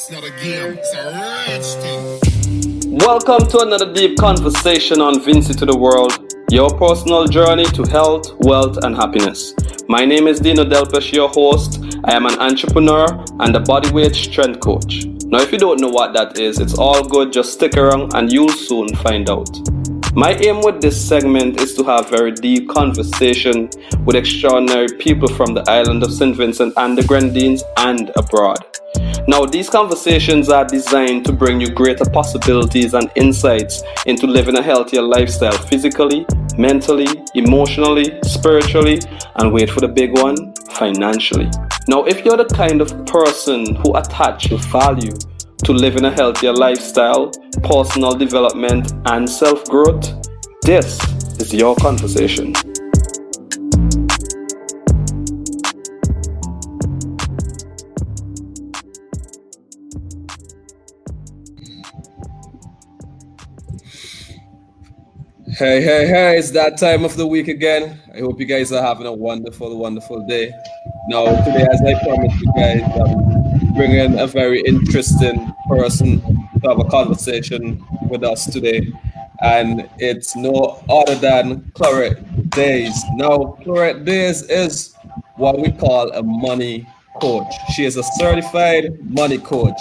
It's not a game, it's a rich thing. Welcome to another deep conversation on Vinci to the World, your personal journey to health, wealth, and happiness. My name is Dino Delpesh, your host. I am an entrepreneur and a bodyweight strength coach. Now, if you don't know what that is, it's all good. Just stick around and you'll soon find out. My aim with this segment is to have very deep conversation with extraordinary people from the island of St. Vincent and the Grenadines and abroad. Now, these conversations are designed to bring you greater possibilities and insights into living a healthier lifestyle physically, mentally, emotionally, spiritually, and wait for the big one, financially. Now, if you're the kind of person who attaches value to living a healthier lifestyle, personal development, and self-growth, this is your conversation. Hey, it's that time of the week again. I hope you guys are having a wonderful day. Now, today, as I promised you guys, I'm bringing a very interesting person to have a conversation with us today. And it's no other than Clorith Daize. Now, Clorith Daize is what we call a money coach. She is a certified money coach.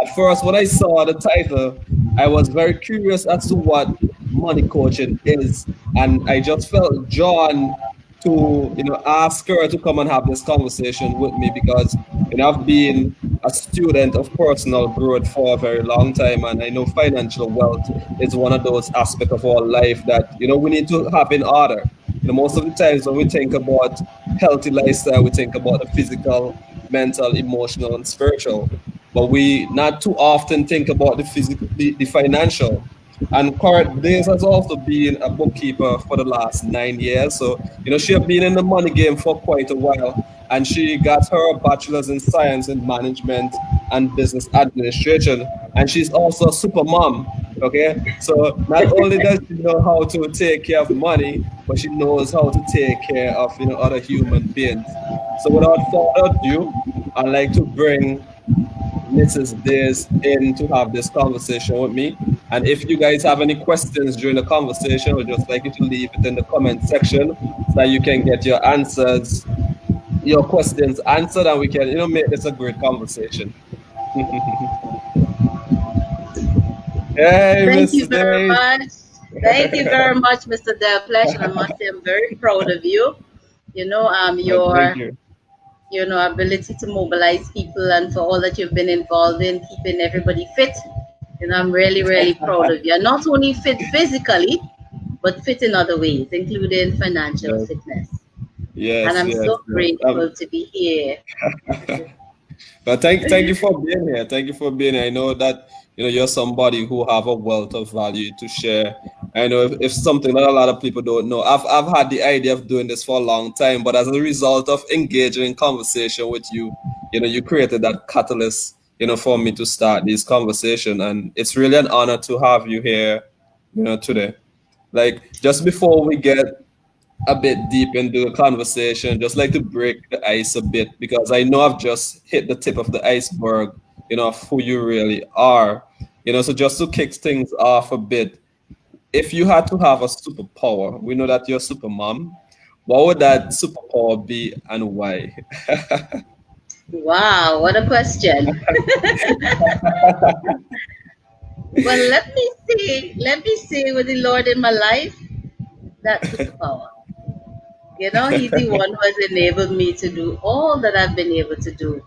At first, when I saw the title, I was very curious as to what money coaching is, and I just felt drawn to ask her to come and have this conversation with me because I've been a student of personal growth for a very long time, and I know financial wealth is one of those aspects of our life that we need to have in order. Most of the times when we think about healthy lifestyle, we think about the physical, mental, emotional, and spiritual, but we not too often think about the physical, the financial. And Clorith Daize has also been a bookkeeper for the last 9 years. So, she has been in the money game for quite a while. And she got her bachelor's in science in management and business administration. And she's also a super mom. Okay. So not only does she know how to take care of money, but she knows how to take care of other human beings. So without further ado, I'd like to bring Mrs. Daize in to have this conversation with me. And if you guys have any questions during the conversation, I would just like you to leave it in the comment section so that you can get your questions answered, and we can, make this a great conversation. Hey, Thank you Mrs. very Daize. much. Thank you very much, Mr. Delpesh. And I must say I'm very proud of you. Your ability to mobilize people and for all that you've been involved in keeping everybody fit. I'm really proud of you. And not only fit physically, but fit in other ways, including financial fitness. Yes, and I'm so grateful to be here. But thank you for being here. Thank you for being here. I know that you're somebody who have a wealth of value to share. I know if something that a lot of people don't know. I've had the idea of doing this for a long time, but as a result of engaging in conversation with you, you created that catalyst, for me to start this conversation, and it's really an honor to have you here, today. Like, just before we get a bit deep into the conversation, just like to break the ice a bit, because I know I've just hit the tip of the iceberg, of who you really are. So just to kick things off a bit, if you had to have a superpower, we know that you're a super mom, what would that superpower be and why? Wow, what a question. Well, let me say with the Lord in my life, that's superpower. He's the one who has enabled me to do all that I've been able to do.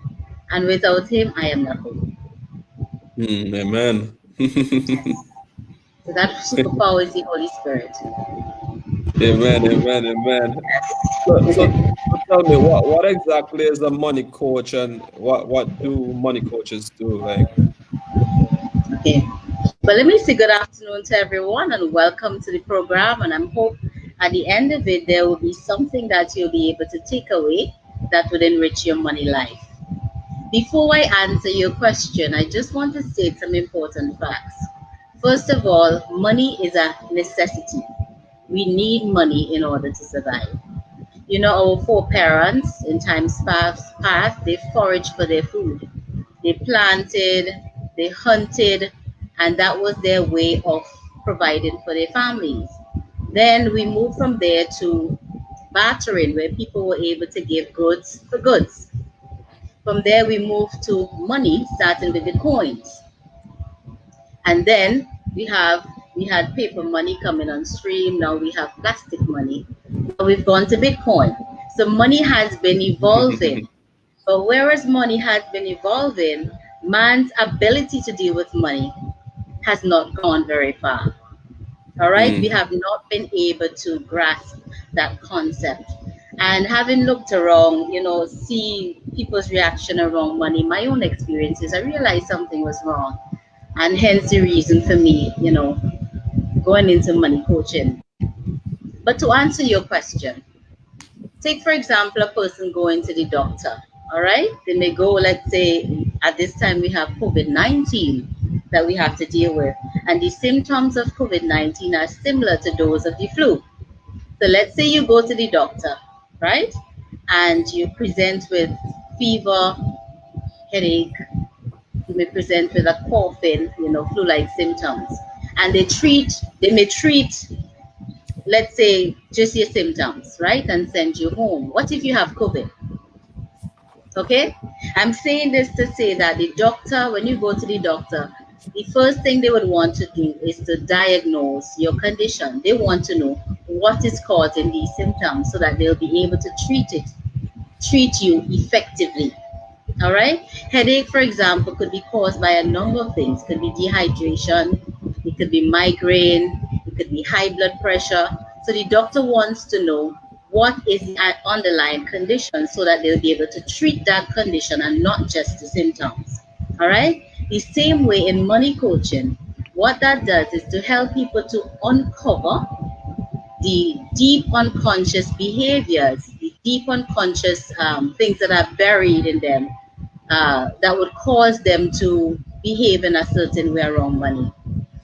And without him, I am nothing. Amen. So that superpower is the Holy Spirit. Amen. So tell me, what exactly is a money coach, and what do money coaches do? Like, Okay. Well, let me say good afternoon to everyone and welcome to the program. And I'm hope at the end of it, there will be something that you'll be able to take away that would enrich your money life. Before I answer your question, I just want to state some important facts. First of all, money is a necessity. We need money in order to survive. Our foreparents in times past, they foraged for their food. They planted, they hunted, and that was their way of providing for their families. Then we moved from there to bartering, where people were able to give goods for goods. From there, we moved to money, starting with the coins. And then we had paper money coming on stream. Now we have plastic money. Now we've gone to Bitcoin. So money has been evolving. But whereas money has been evolving, man's ability to deal with money has not gone very far. All right, we have not been able to grasp that concept. And having looked around, see people's reaction around money, my own experiences, I realized something was wrong. And hence the reason for me, going into money coaching. But to answer your question, take for example a person going to the doctor. All right, they may go, let's say at this time we have COVID-19 that we have to deal with, and the symptoms of COVID-19 are similar to those of the flu. So let's say you go to the doctor, right, and you present with fever, headache, you may present with a coughing, flu-like symptoms, and they may treat, let's say, just your symptoms, right, and send you home. What if you have COVID? Okay, I'm saying this to say that the doctor, when you go to the doctor, the first thing they would want to do is to diagnose your condition. They want to know what is causing these symptoms so that they'll be able to treat you effectively. All right. Headache, for example, could be caused by a number of things. It could be dehydration, it could be migraine, it could be high blood pressure. So the doctor wants to know what is the underlying condition so that they'll be able to treat that condition and not just the symptoms. All right. The same way in money coaching, what that does is to help people to uncover the deep unconscious behaviors, the deep unconscious things that are buried in them, that would cause them to behave in a certain way around money.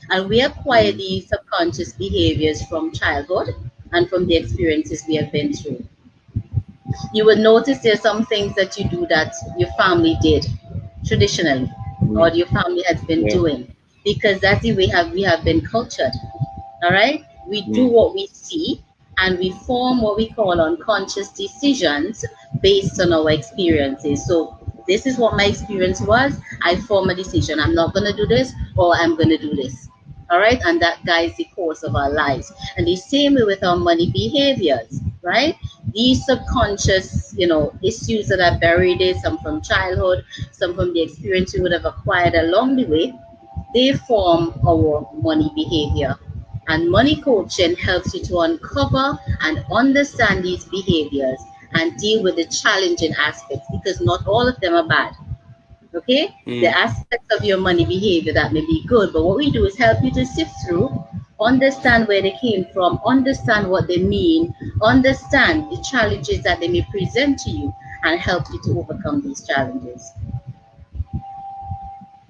And we acquire these subconscious behaviors from childhood and from the experiences we have been through. You will notice there's some things that you do that your family did traditionally, or your family has been doing, because that's the way we have been cultured. All right, we do what we see, and we form what we call unconscious decisions based on our experiences. So this is what my experience was. I form a decision. I'm not going to do this, or I'm going to do this. All right, and that guides the course of our lives. And the same way with our money behaviors, right? These subconscious, issues that are buried in, some from childhood, some from the experience we would have acquired along the way, they form our money behavior. And money coaching helps you to uncover and understand these behaviors and deal with the challenging aspects, because not all of them are bad. Okay? The aspects of your money behavior that may be good, but what we do is help you to sift through, understand where they came from, understand what they mean, understand the challenges that they may present to you, and help you to overcome these challenges.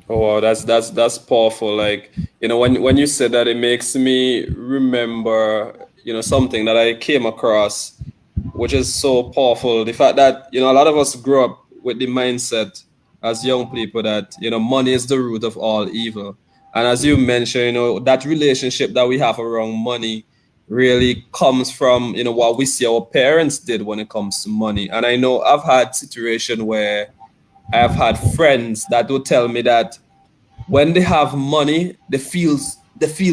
Oh wow, that's powerful. Like, when you said that, it makes me remember, something that I came across, which is so powerful. The fact that, a lot of us grew up with the mindset as young people that, money is the root of all evil. And as you mentioned, that relationship that we have around money really comes from, what we see our parents did when it comes to money. And I know I've had situation where I've had friends that will tell me that when they have money, they feel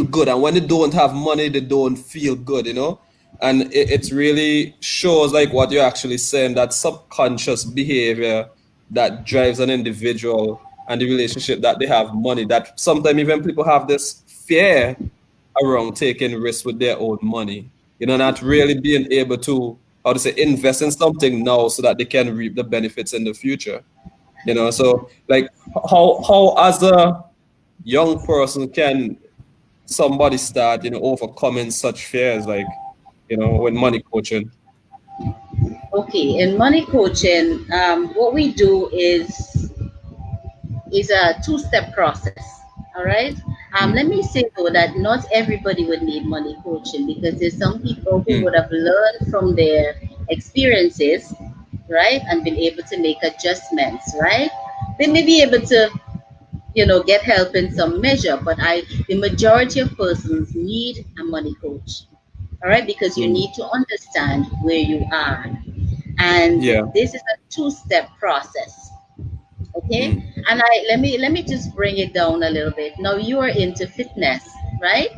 good, and when they don't have money, they don't feel good. And it really shows like what you're actually saying, that subconscious behavior that drives an individual and the relationship that they have money. That sometimes even people have this fear around taking risks with their own money. Not really being able to, how to say, invest in something now so that they can reap the benefits in the future. So like, how as a young person can somebody start, overcoming such fears, like, when money coaching? Okay, in money coaching, what we do is a two-step process. All right. Let me say though that not everybody would need money coaching, because there's some people who would have learned from their experiences, right, and been able to make adjustments, right? They may be able to, get help in some measure, but the majority of persons need a money coach. All right, because you Mm. need to understand where you are. And Yeah. this is a two-step process. Okay. Mm. And let me just bring it down a little bit. Now you are into fitness, right?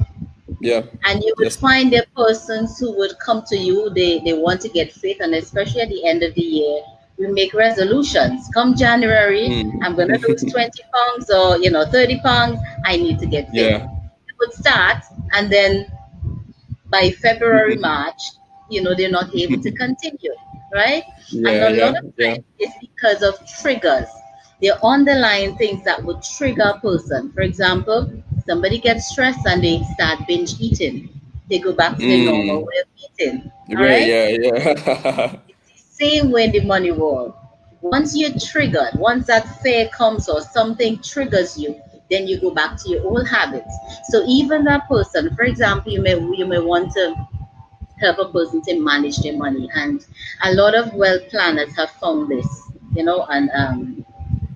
Yeah. And you would Yes. find there persons who would come to you, they want to get fit, and especially at the end of the year, we make resolutions. Come January, Mm. I'm gonna lose 20 pounds or 30 pounds, I need to get fit. Yeah. You would start, and then by February, March, they're not able to continue, right? And Yeah. a lot Yeah. of Yeah. times it's because of triggers. They're underlying things that would trigger a person. For example, somebody gets stressed and they start binge eating. They go back to their normal Mm. way of eating. All Right. right? Yeah. Yeah. Same way in the money world. Once you're triggered, once that fear comes or something triggers you, then you go back to your old habits. So even that person, for example, you may want to help a person to manage their money. And a lot of wealth planners have found this, and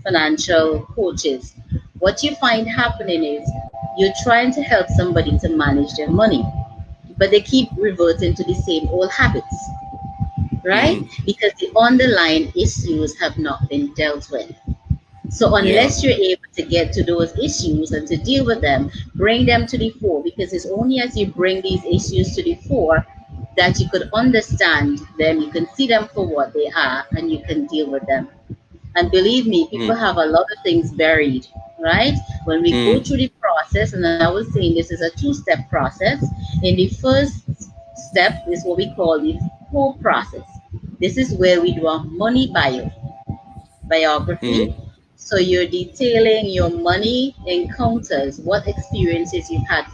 financial coaches. What you find happening is you're trying to help somebody to manage their money, but they keep reverting to the same old habits, right? Mm. Because the underlying issues have not been dealt with. So Yeah. unless you're able to get to those issues and to deal with them, bring them to the fore, because it's only as you bring these issues to the fore that you could understand them, you can see them for what they are, and you can deal with them. And believe me, people Mm. have a lot of things buried, right? When we go Mm. through the process, and I was saying this is a two-step process. In the first step is what we call the core process. This is where we do a money biography. Mm. So you're detailing your money encounters, what experiences you've had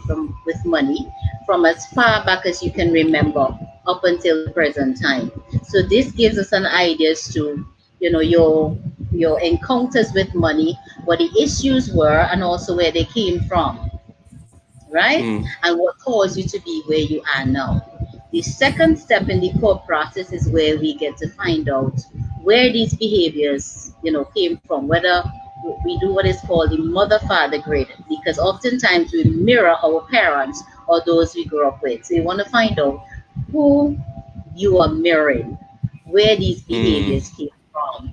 with money from as far back as you can remember up until the present time. So this gives us an idea as to your encounters with money, what the issues were, and also where they came from, right? Mm. And what caused you to be where you are now. The second step in the core process is where we get to find out where these behaviors, came from, whether we do what is called the mother-father grid, because oftentimes we mirror our parents or those we grew up with. So you want to find out who you are mirroring, where these Mm. behaviors came from.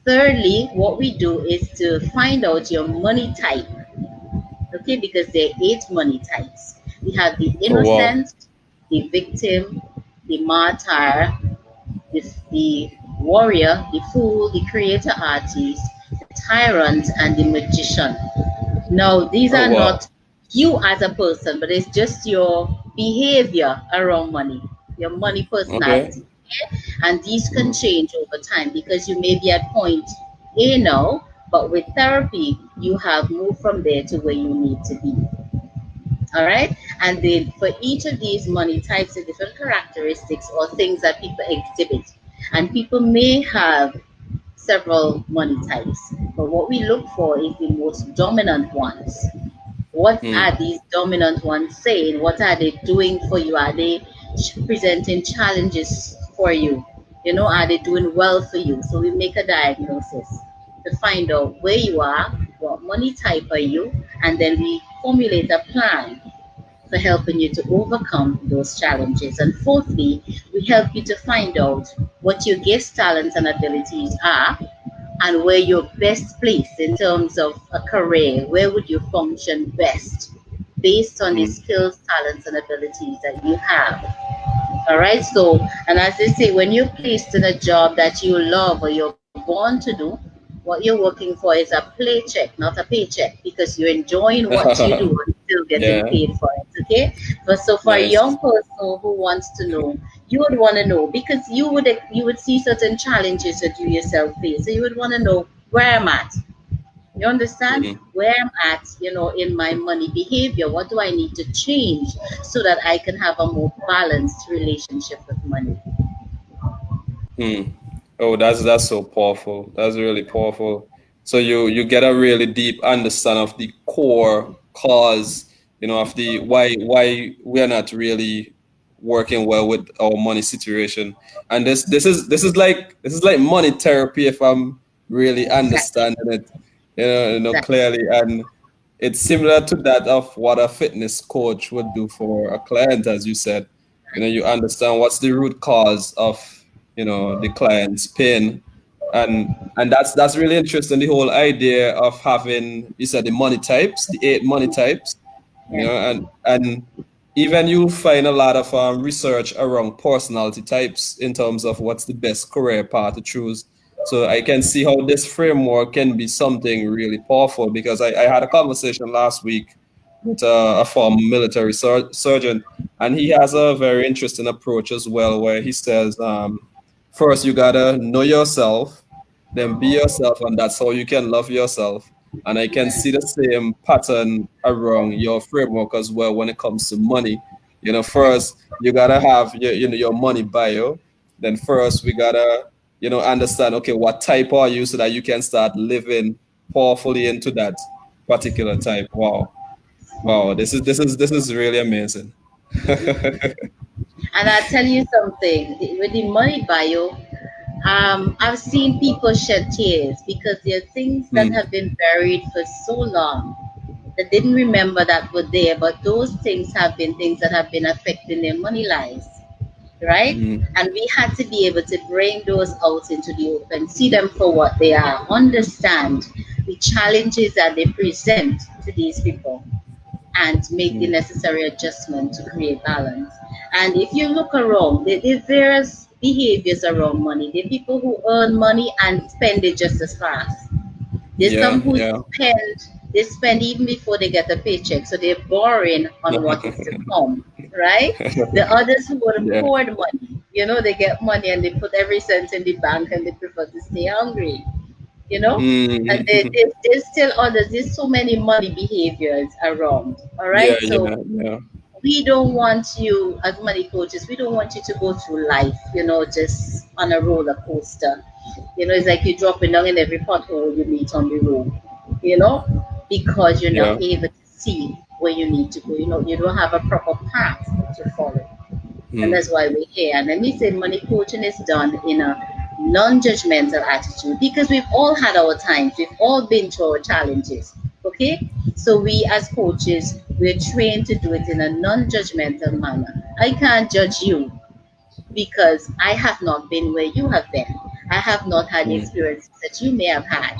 Thirdly, what we do is to find out your money type. Okay, because there are 8 money types. We have the Oh wow. innocent, the victim, the martyr, the warrior, the fool, the creator artist, the tyrant, and the magician. Now, these Oh are wow. not you as a person, but it's just your behavior around money, your money Okay. personality. And these can change over time because you may be at point A now, but with therapy, you have moved from there to where you need to be. All right. And then for each of these money types, the different characteristics or things that people exhibit. And people may have several money types, but what we look for is the most dominant ones. What Mm. are these dominant ones saying? What are they doing for you? Are they presenting challenges for you? Are they doing well for you? So we make a diagnosis to find out where you are, what money type are you, and then we formulate a plan for helping you to overcome those challenges. And fourthly, we help you to find out what your gifts, talents, and abilities are and where you're best placed in terms of a career. Where would you function best based on the Mm. skills, talents, and abilities that you have? All right. So, and as they say, when you're placed in a job that you love or you're born to do, what you're working for is a paycheck, not a paycheck, because you're enjoying what you do and still getting Yeah. paid for it. Okay. But so for a Nice. young person who wants to know, you would want to know because you would see certain challenges that you yourself face. So you would want to know where I'm at. You understand Mm. where I'm at, in my money behavior. What do I need to change so that I can have a more balanced relationship with money? Mm. Oh, that's so powerful. That's really powerful. So you get a really deep understanding of the core cause, of the why we are not really working well with our money situation. And this is like money therapy, if I'm really Exactly. understanding it, Exactly. clearly. And it's similar to that of what a fitness coach would do for a client, as you said. You understand what's the root cause of, the client's pain. And that's really interesting. The whole idea of having, you said, the money types, the 8 money types, Yeah. and even you find a lot of research around personality types in terms of what's the best career path to choose. So I can see how this framework can be something really powerful, because I had a conversation last week with a former military surgeon, and he has a very interesting approach as well, where he says, first you gotta know yourself, then be yourself, and that's how you can love yourself. And I can see the same pattern around your framework as well when it comes to money. First you gotta have your money bio. Then first we gotta understand, okay, what type are you, so that you can start living powerfully into that particular type. Wow, wow, this is really amazing. And I'll tell you something, with the money bio, I've seen people shed tears because there are things that Mm, have been buried for so long that didn't remember that were there, but those things have been things that have been affecting their money lives, right? mm, And we had to be able to bring those out into the open, see them for what they are, understand the challenges that they present to these people, and make the mm. necessary adjustment to create balance. And if you look around, there's various behaviors around money. There are people who earn money and spend it just as fast. There's some Yeah, who yeah. they spend even before they get a paycheck, so they're borrowing on what is to come, right? The others who would Yeah. hoard money, they get money and they put every cent in the bank and they prefer to stay hungry, you know. And Mm. there's still others. There's so many money behaviors around. All Yeah, right, so yeah, yeah. we don't want you as money coaches. We don't want you to go through life, just on a roller coaster. It's like you're dropping down in every pothole you meet on the road. Because you're Yeah. not able to see where you need to go. You don't have a proper path to follow. And Mm. that's why we're here. And let me say, money coaching is done in a non-judgmental attitude because we've all had our times. We've all been through our challenges. Okay, so we as coaches, we're trained to do it in a non-judgmental manner. I can't judge you because I have not been where you have been. I have not had the Mm. experiences that you may have had.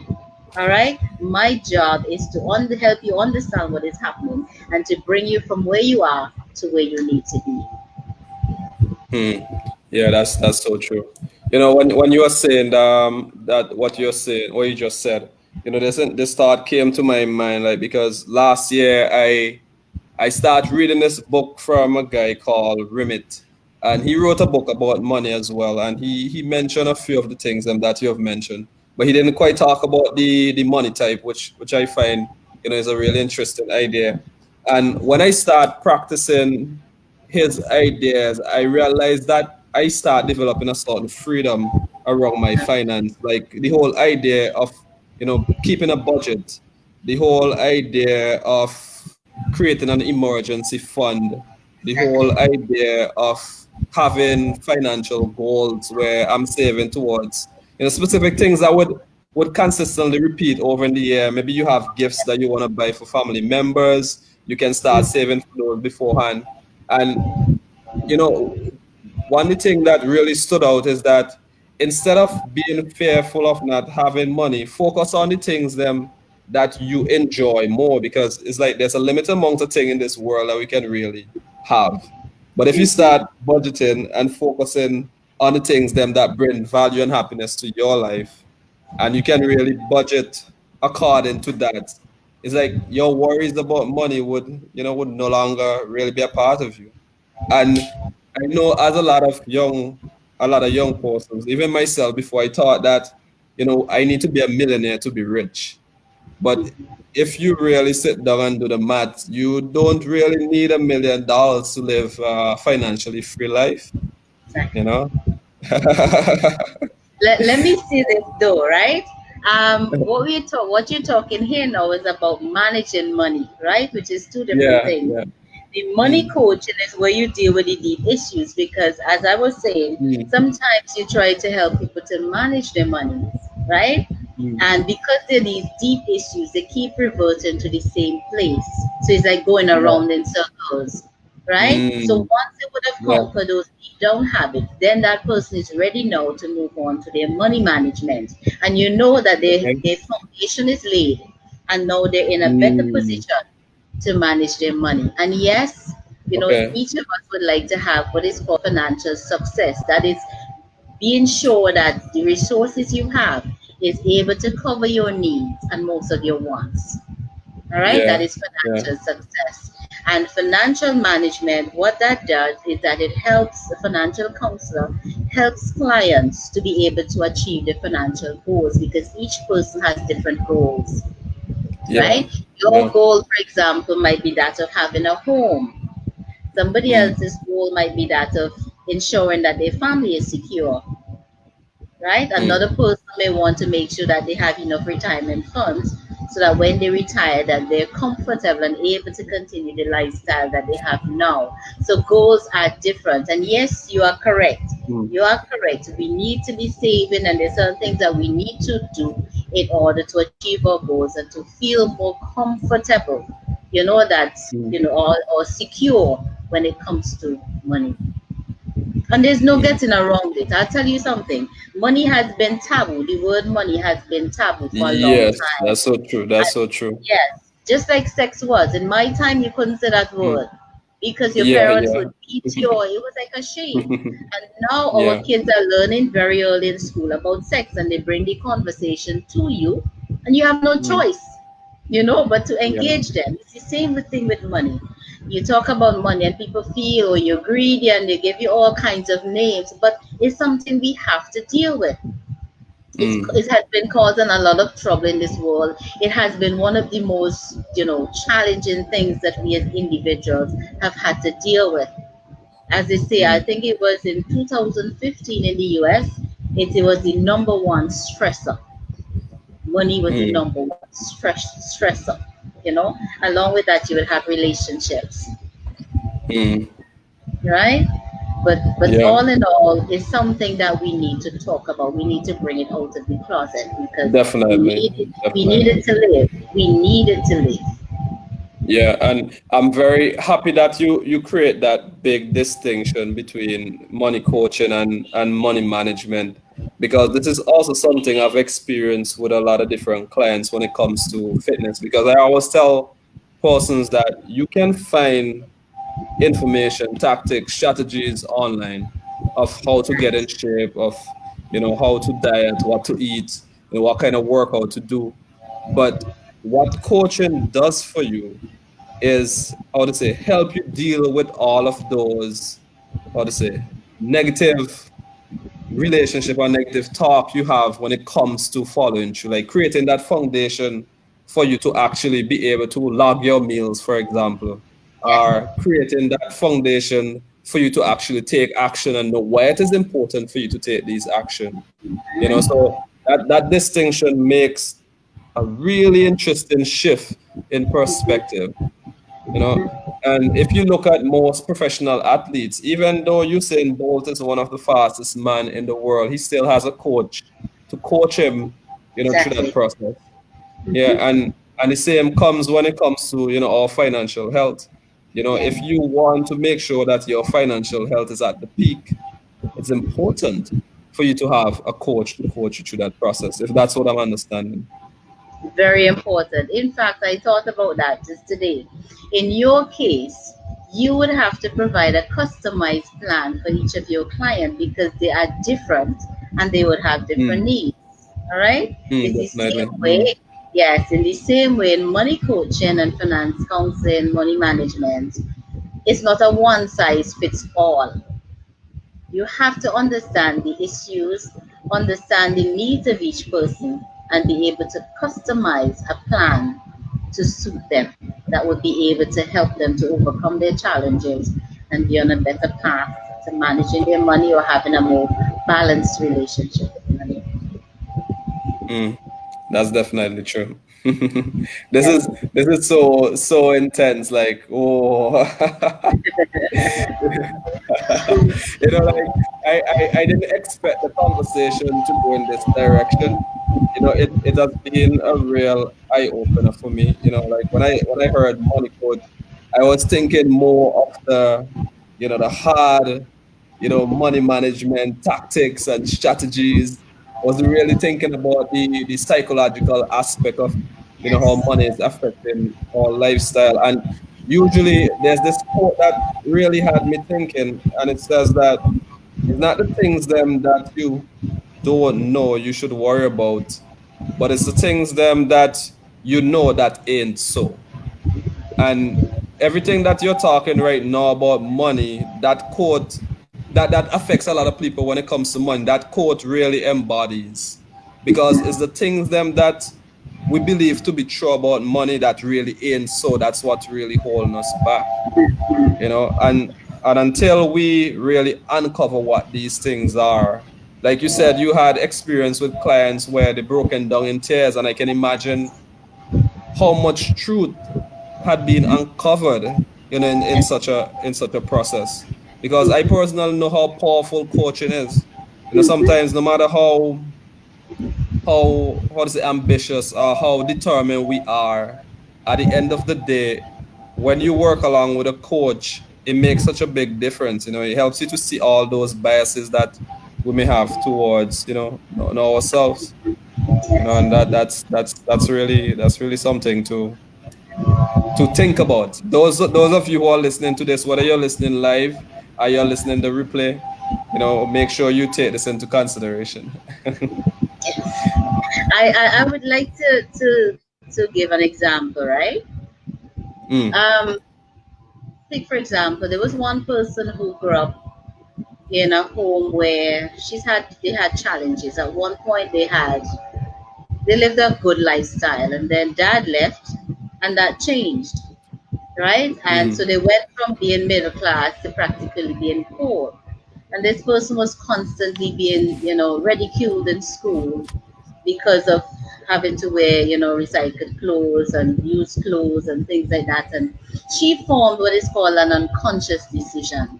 All right. My job is to help you understand what is happening and to bring you from where you are to where you need to be. Mm. Yeah, that's so true. When you are saying that what you're saying, what you just said, this thought came to my mind, like, because last year I started reading this book from a guy called Rimit, and he wrote a book about money as well. And he mentioned a few of the things that you have mentioned, but he didn't quite talk about the money type, which I find is a really interesting idea. And when I start practicing his ideas, I realized that I start developing a certain freedom around my finance, like the whole idea of keeping a budget, the whole idea of creating an emergency fund, the whole Exactly. idea of having financial goals where I'm saving towards specific things that would consistently repeat over in the year. Maybe you have gifts that you want to buy for family members. You can start saving for those beforehand. And you know, one thing that really stood out is that instead of being fearful of not having money, focus on the things them that you enjoy more, because it's like there's a limited amount of things in this world that we can really have. But if you start budgeting and focusing on the things them that bring value and happiness to your life, and you can really budget according to that, it's like your worries about money would no longer really be a part of you. And I know as a lot of young persons, even myself, before I thought that, I need to be a millionaire to be rich. But if you really sit down and do the math, you don't really need $1 million to live a financially free life, you Exactly. know? Let me see this though, right? What you're talking here now is about managing money, right? Which is two different Yeah, things. yeah. The money Mm, coaching is where you deal with the deep issues because, as I was saying, mm, sometimes you try to help people to manage their money, right? And because they're these deep issues, they keep reverting to the same place. So it's like going Yeah. around in circles, right? So Mm. once they would have Yeah. conquered those deep down habits, then that person is ready now to move on to their money management. And you know that Okay. their foundation is laid, and now they're in a better Mm. position to manage their money. And yes, Okay. each of us would like to have what is called financial success. That is being sure that the resources you have is able to cover your needs and most of your wants. All right, that Yeah. is Yeah. financial success. And financial management, what that does is that it helps the financial counselor helps clients to be able to achieve their financial goals because each person has different goals, Yeah. right? Your Yeah. goal, for example, might be that of having a home. Somebody Mm. else's goal might be that of ensuring that their family is secure, right? Mm. Another person may want to make sure that they have enough retirement funds so that when they retire that they're comfortable and able to continue the lifestyle that they have now. So goals are different. And yes, you are correct. Mm. You are correct. We need to be saving and there's certain things that we need to do in order to achieve our goals and to feel more comfortable, that, Mm. or secure when it comes to money. And there's no Mm. getting around it. I'll tell you something. Money has been taboo. The word money has been taboo for a long Yes, time. that's so true. That's so true. Yes, just like sex was. In my time, you couldn't say that Mm. word because your Yeah, parents yeah. would beat you, or it was like a shame. And now our Yeah. kids are learning very early in school about sex, and they bring the conversation to you, and you have no Mm. choice, but to Yeah. engage them. It's the same thing with money. You talk about money, and people feel, oh, you're greedy, and they give you all kinds of names, but it's something we have to deal with. Mm. It has been causing a lot of trouble in this world. It has been one of the most, challenging things that we as individuals have had to deal with. As they say, I Mm. think it was in 2015 in the US, it was the number one stressor. Money was the Mm. number one stressor. Along with that, you will have relationships, Mm. right? But Yeah, all in all, it's something that we need to talk about. We need to bring it out of the closet because we definitely. need it. We need Definitely. it to live. We need it to live. Yeah, and I'm very happy that you create that big distinction between money coaching and money management because this is also something I've experienced with a lot of different clients when it comes to fitness because I always tell persons that you can find information, tactics, strategies online of how to get in shape, of how to diet, what to eat, what kind of workout to do. But what coaching does for you is how to say help you deal with all of those how to say negative relationship or negative talk you have when it comes to following through, like creating that foundation for you to actually be able to log your meals, for example, Yes. or creating that foundation for you to actually take action and know why it is important for you to take these action. So that distinction makes a really interesting shift in perspective you know. And if you look at most professional athletes, even though Usain Bolt is one of the fastest man in the world, he still has a coach to coach him, through that Exactly. process. Yeah, and the same comes when it comes to, our financial health. Yes. If you want to make sure that your financial health is at the peak, it's important for you to have a coach to coach you through that process, if that's what I'm understanding. Very important. In fact, I thought about that just today. In your case, you would have to provide a customized plan for each of your clients because they are different and they would have different Mm, needs. All right? It's the definitely. same way. Yes, in the same way in money coaching and finance counseling, money management, it's not a one size fits all. You have to understand the issues, understand the needs of each person, and be able to customize a plan to suit them that would be able to help them to overcome their challenges and be on a better path to managing their money or having a more balanced relationship with money. Mm. That's definitely true. This Yes. is this is so intense. Like, oh, like I didn't expect the conversation to go in this direction. it has been a real eye opener for me. Like when I heard money coach, I was thinking more of the hard, money management tactics and strategies. I was really thinking about the psychological aspect of how money is affecting our lifestyle. And usually there's this quote that really had me thinking, and it says that it's not the things them that you don't know you should worry about, but it's the things them that that ain't so. And everything that you're talking right now about money, that quote that affects a lot of people when it comes to money. That quote really embodies, because it's the things them that we believe to be true about money that really ain't so. That's what's really holding us back. And until we really uncover what these things are, like you said, you had experience with clients where they broken down in tears, and I can imagine how much truth had been uncovered, in such a process. Because I personally know how powerful coaching is. Sometimes no matter how to say ambitious or how determined we are, at the end of the day, when you work along with a coach, it makes such a big difference. It helps you to see all those biases that we may have towards on ourselves. And that's really something to think about. Those of you who are listening to this, whether you're listening live or you're listening to replay, make sure you take this into consideration. I would like to give an example, right? Mm, Um, Take for example, there was one person who grew up in a home where they had challenges. At one point, they lived a good lifestyle, and then dad left, and that changed, right? And so mm, they went from being middle class to practically being poor. And this person was constantly being, ridiculed in school because of having to wear, recycled clothes and used clothes and things like that. And she formed what is called an unconscious decision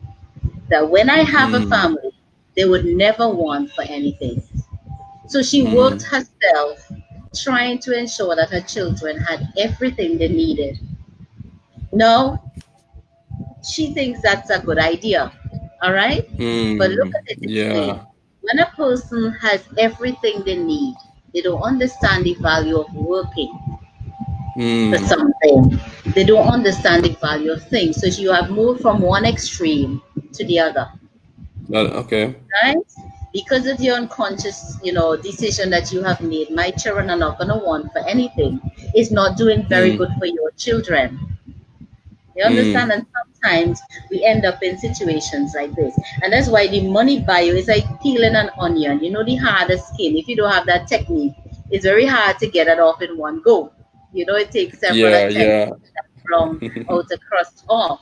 that when I have a mm, family, they would never want for anything. So she worked mm, herself trying to ensure that her children had everything they needed. No, she thinks that's a good idea. All right? But look at it this way. yeah. When a person has everything they need, they don't understand the value of working for Mm, something. They don't understand the value of things. So you have moved from one extreme to the other, okay. right? Because of your unconscious, decision that you have made, my children are not gonna want for anything. It's not doing very Mm, good for your children. You understand? mm, And sometimes we end up in situations like this. And that's why the money bio is like peeling an onion. The hardest skin. If you don't have that technique, it's very hard to get it off in one go. It takes several yeah, attempts yeah. from outer crust off.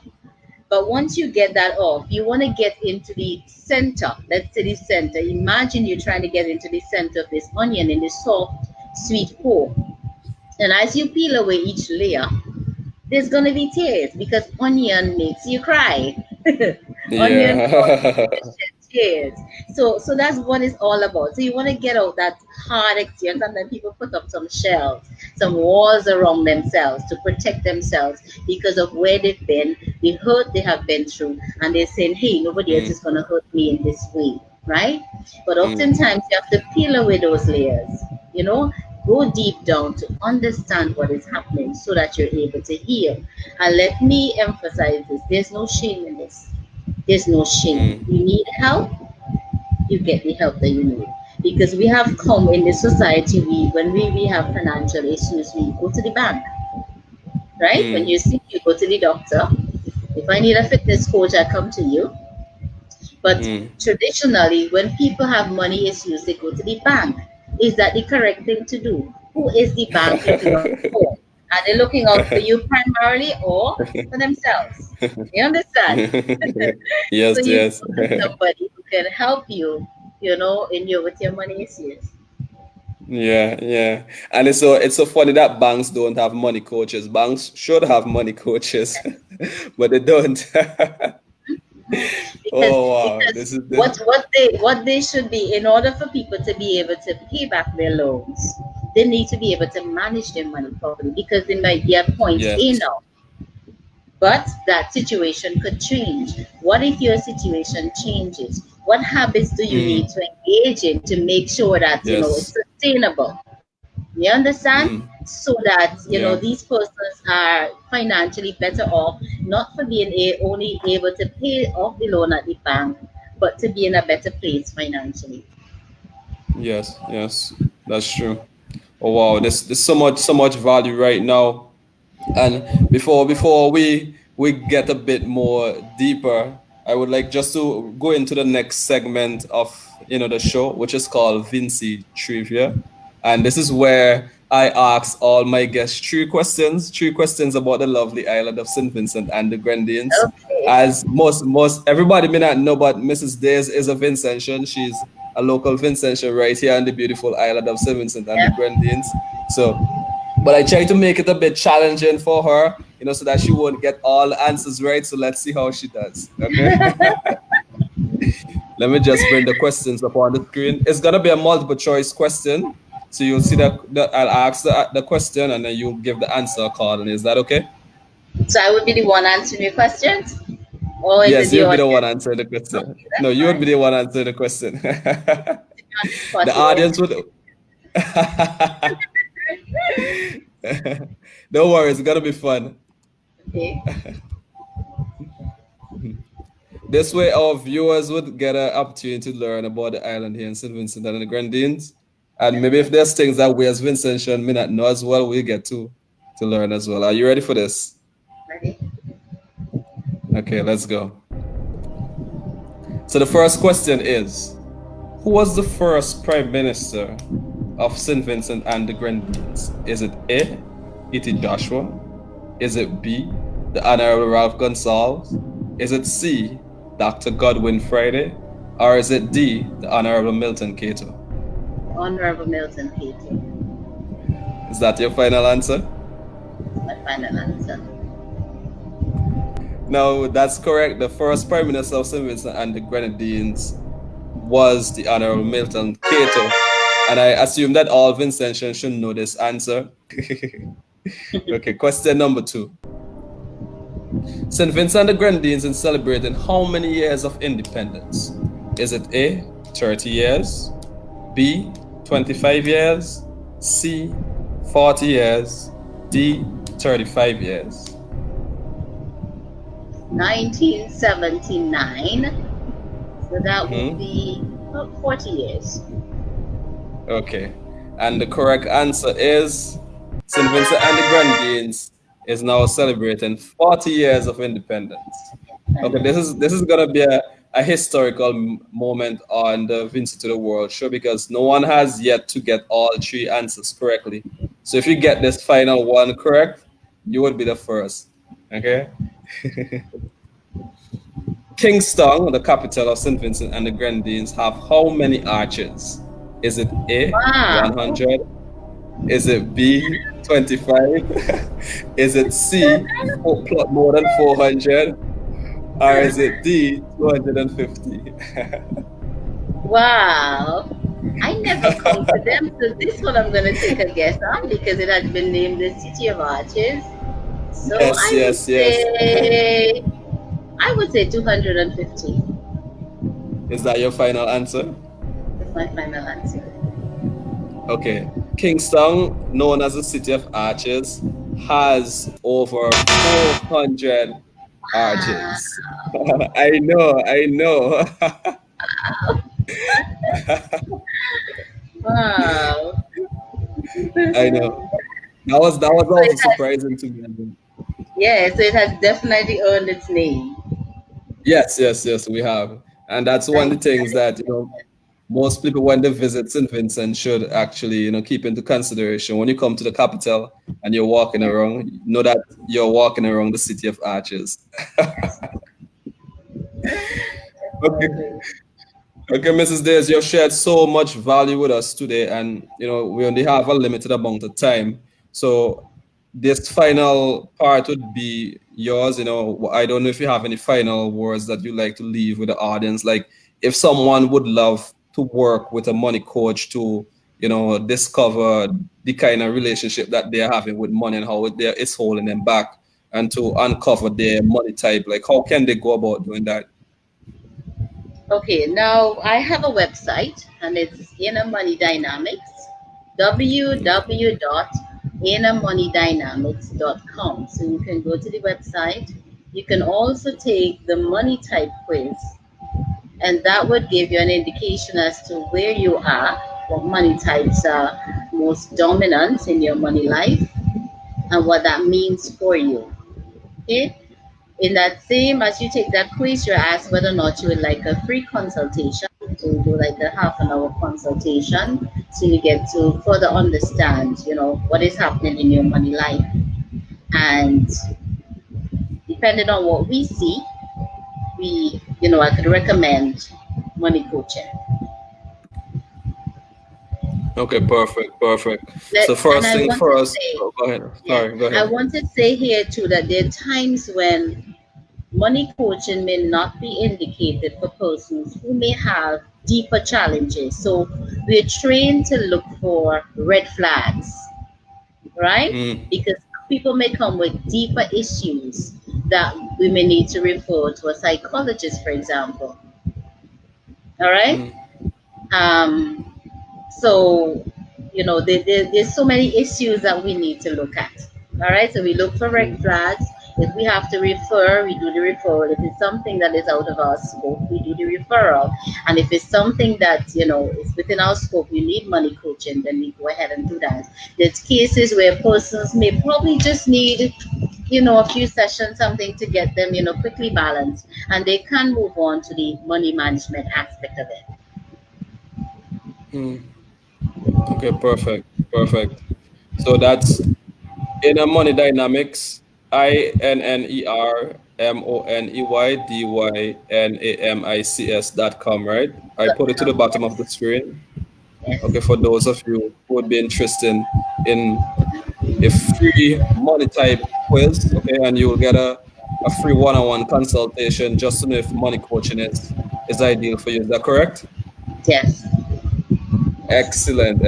But once you get that off, you want to get into the center. Let's say the center. Imagine you're trying to get into the center of this onion in the soft, sweet core. And as you peel away each layer, there's gonna be tears because onion makes you cry. Onion causes you Yeah. to shed tears. So that's what it's all about. So you want to get out that hard experience, and then people put up some shells, some walls around themselves to protect themselves because of where they've been, the hurt they have been through, and they're saying, "Hey, nobody else Mm, is gonna hurt me in this way." Right? But mm, oftentimes you have to peel away those layers, you know, go deep down to understand what is happening so that you're able to heal. And let me emphasize this, there's no shame in this. There's no shame. mm, You need help, you get the help that you need. Because we have come in this society, when we have financial issues, we go to the bank, right? When mm, you're sick, you go to the doctor. If I need a fitness coach, I come to you. But mm. traditionally, when people have money issues, they go to the bank. Is that the correct thing to do? Who is the bank looking out for? Are they looking out for you primarily or for themselves? You understand? Yes, So you yes. go to somebody who can help you, with your money issues. Yeah, yeah. And it's so funny that banks don't have money coaches. Banks should have money coaches, but they don't. because Oh wow, this is this. what they should be, in order for people to be able to pay back their loans, they need to be able to manage their money properly, because they might be at point A Yes. now, but that situation could change. What if your situation changes? What habits do you need Mm, to engage in to make sure that it's yes. sustainable? You understand? Mm, So that yeah. these persons are financially better off, not for being only able to pay off the loan at the bank, but to be in a better place financially. Yes. Yes. That's true. Oh wow, there's so much value right now. And before we get a bit more deeper, I would like just to go into the next segment of the show, which is called Vinci Trivia. And this is where I ask all my guests three questions about the lovely island of St. Vincent and the Grenadines. Okay. As most everybody may not know, but Mrs. Daize is a Vincentian. She's a local Vincentian right here on the beautiful island of St. Vincent and the Yeah. Grenadines. So but I try to make it a bit challenging for her, so that she won't get all the answers right. So let's see how she does. Okay. Let me just bring the questions up on the screen. It's gonna be a multiple choice question. So you'll see that I'll ask the question and then you'll give the answer accordingly. Is that okay? So I would be the one answering your questions, or is it Yes, the you'll be the one audience? answering the question. Okay, No, that's you would be fine. the one answering the question. To be on the The spot here. audience would. Don't worry, it's gonna be fun. Okay. This way, our viewers would get an opportunity to learn about the island here in St. Vincent and the Grenadines. And maybe if there's things that we as Vincentian may not know as well, we get to learn as well. Are you ready for this? Ready? Okay, let's go. So the first question is, who was the first Prime Minister of St. Vincent and the Grenadines? Is it A, E.T. Joshua? Is it B, the Honorable Ralph Gonsalves? Is it C, Dr. Godwin Friday? Or is it D, the Honorable Milton Cato? Honorable Milton Katie. Is that your final answer? That's my final answer. No, that's correct. The first Prime Minister of St. Vincent and the Grenadines was the Honorable Milton Cato. And I assume that all Vincentians should know this answer. Okay, question number 2. St. Vincent and the Grenadines is celebrating how many years of independence? Is it A, 30 years, B, 25 years, C, 40 years, D, 35 years? 1979. So that would Hmm. be about 40 years. Okay. And the correct answer is St. Vincent and the Grenadines is now celebrating 40 years of independence. Okay, And this is gonna be a historical moment on the Vinci to the World show because no one has yet to get all three answers correctly. So if you get this final one correct, you would be the first. Okay. Kingston, the capital of St. Vincent and the Grenadines, have how many arches? Is it A, wow. 100? Is it B, 25? Is it C, more than 400? Or is it D, 250? Wow. I never come to them, so this one I'm gonna take a guess on because it has been named the City of Arches. So Yes, yes, yes. I would say 250. Is that your final answer? That's my final answer. Okay. Kingston, known as the City of Arches, has over 400 arches. I know, I know. Wow. I know. That was So also it has, surprising to me. yeah, so it has definitely earned its name. Yes, yes, yes, we have. And that's one of the things that, most people when they visit St. Vincent should actually, keep into consideration. When you come to the capital and you're walking Yeah. around, know that you're walking around the City of Arches. Yes. Okay. Definitely. Okay, Mrs. Days, you've shared so much value with us today, and we only have a limited amount of time. So this final part would be yours. I don't know if you have any final words that you like to leave with the audience. Like, if someone would love to work with a money coach to, discover the kind of relationship that they're having with money and how it's holding them back, and to uncover their money type, like, how can they go about doing that? Okay, now I have a website and it's Inner Money Dynamics, www.innermoneydynamics.com. So you can go to the website. You can also take the money type quiz, and that would give you an indication as to where you are, what money types are most dominant in your money life, and what that means for you. Okay? In that same, as you take that quiz, you're asked whether or not you would like a free consultation. So you do like a half an hour consultation, so you get to further understand, what is happening in your money life. And depending on what we see, I could recommend money coaching. Okay, perfect. So And first I thing want to first. say, Oh, go ahead. yeah, Sorry, go I ahead. want to say here too that there are times when money coaching may not be indicated for persons who may have deeper challenges. So we're trained to look for red flags, right? Mm, Because people may come with deeper issues that we may need to refer to a psychologist, for example. All right? mm, Um, So, there's so many issues that we need to look at. All right, so we look for red mm, flags. If we have to refer, we do the referral. If it's something that is out of our scope, we do the referral. And if it's something that, is within our scope, you need money coaching, then we go ahead and do that. There's cases where persons may probably just need, a few sessions, something to get them, quickly balanced, and they can move on to the money management aspect of it. mm. Okay, perfect. So that's Inner Money Dynamics, INNERMONEYDYNAMICS.com, right? I put it to the bottom of the Yes, screen. yes. Okay, for those of you who would be interested in a free money type quiz, okay, and you will get a free one-on-one consultation just to know if money coaching is ideal for you. Is that correct? Yes. Excellent.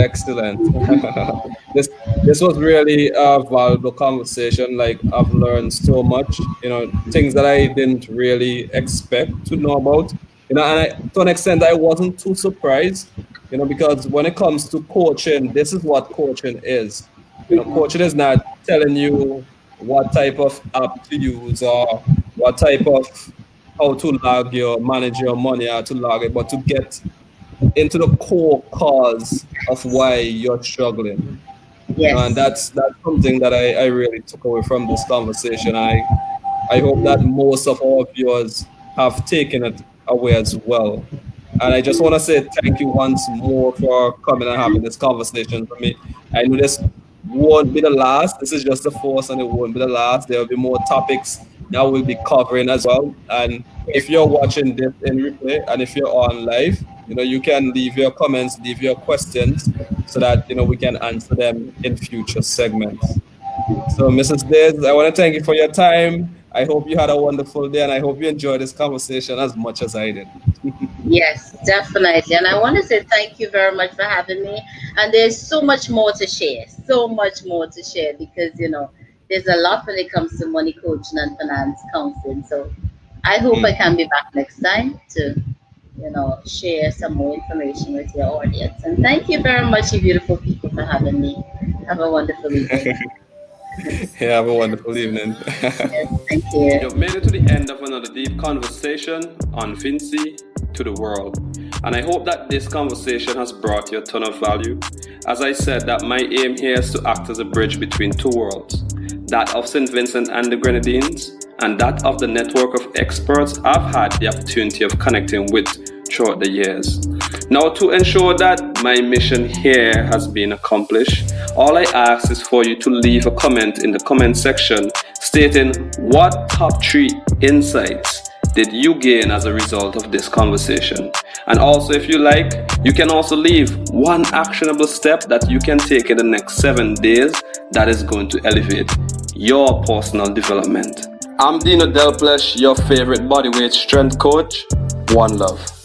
this this was really a valuable conversation. Like, I've learned so much, things that I didn't really expect to know about. And to an extent, I wasn't too surprised, because when it comes to coaching, this is what coaching is. Coaching is not telling you what type of app to use, or what type of how to manage your money, how to log it, but to get into the core cause of why you're struggling. And Yes. that's something that I really took away from this conversation. I hope that most of our viewers have taken it away as well. And I just want to say thank you once more for coming and having this conversation with me. I know this won't be the last. This is just the first, and it won't be the last. There will be more topics that we'll be covering as well. And if Yes. you're watching this in replay, and if you're on live, you can leave your comments, leave your questions, so that we can answer them in future segments. So, Mrs. Daize, I want to thank you for your time. I hope you had a wonderful day, and I hope you enjoyed this conversation as much as I did. Yes, definitely. And I want to say thank you very much for having me. And there's so much more to share, so much more to share because, there's a lot when it comes to money coaching and finance counseling. So I hope I Mm. can be back next time to, share some more information with your audience. And thank you very much, you beautiful people, for having me. Have a wonderful evening. Yeah, have a wonderful evening. Yes, thank you. You've made it to the end of another deep conversation on Vinci to the world. And I hope that this conversation has brought you a ton of value. As I said, that my aim here is to act as a bridge between two worlds, that of St. Vincent and the Grenadines, and that of the network of experts I've had the opportunity of connecting with throughout the years. Now, to ensure that my mission here has been accomplished, all I ask is for you to leave a comment in the comment section stating what top 3 insights did you gain as a result of this conversation. And also, if you like, you can also leave one actionable step that you can take in the next 7 days that is going to elevate your personal development. I'm Dino Delplesh, your favorite bodyweight strength coach. One love.